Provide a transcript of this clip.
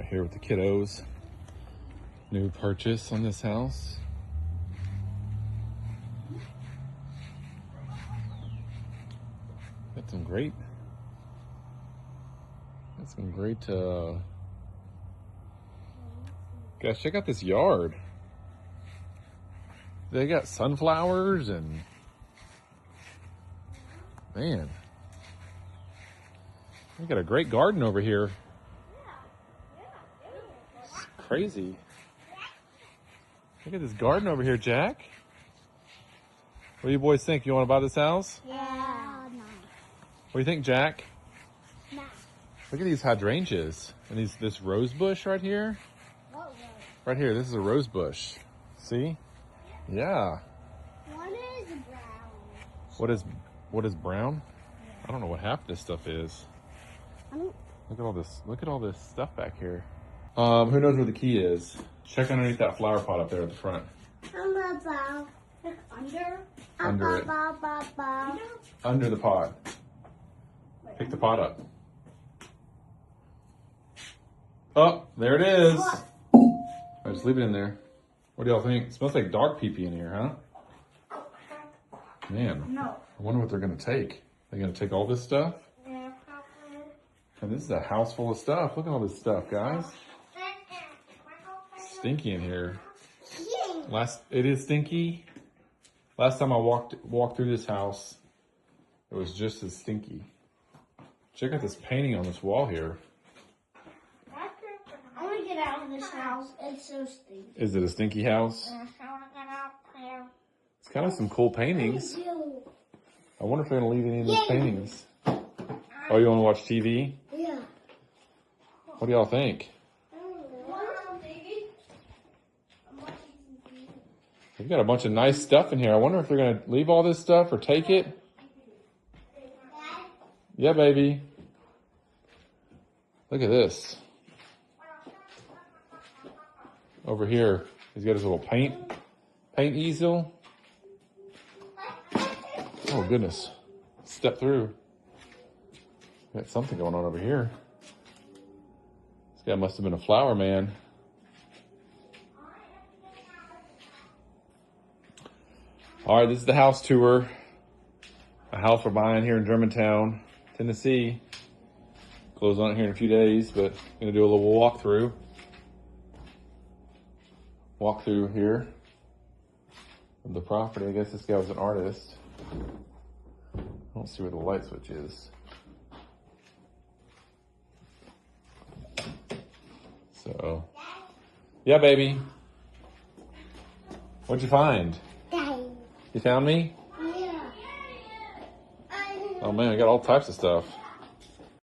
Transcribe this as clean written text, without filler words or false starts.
Out here with the kiddos. New purchase on this house. Got some great guys, check out this yard. They got sunflowers and man, we got a great garden over here. It's crazy. Look at this garden over here, Jack. What do you boys think? You want to buy this house? Yeah. No. What do you think, Jack? No. Look at these hydrangeas and this rose bush right here. What rose? Right here, this is a rose bush. See? Yeah. What is brown? What is brown? I don't know what half this stuff is. Look at all this stuff back here. Who knows where the key is? Check underneath that flower pot up there at the front. Under it. Under the pot. Pick the pot up. Oh, there it is. I just leave it in there. What do y'all think? It smells like dog pee-pee in here, huh? Man, No. I wonder what they're gonna take. They're gonna take all this stuff? And this is a house full of stuff. Look at all this stuff, guys. Stinky in here. It is stinky. Last time I walked through this house, it was just as stinky. Check out this painting on this wall here. I want to get out of this house. It's so stinky. Is it a stinky house? I want to get out here. It's kind of some cool paintings. I wonder if they're gonna leave any of these paintings. Oh, you want to watch TV? Yeah. What do y'all think? We've got a bunch of nice stuff in here. I wonder if they're gonna leave all this stuff or take it. Yeah, baby. Look at this. Over here, he's got his little paint easel. Oh goodness. Step through. Got something going on over here. This guy must have been a flower man. All right, this is the house tour. A house we're buying here in Germantown, Tennessee. Close on it here in a few days, but gonna do a little walkthrough. Walkthrough here of the property. I guess this guy was an artist. I don't see where the light switch is. So, yeah, baby. What'd you find? You found me? Yeah. Oh man, I got all types of stuff.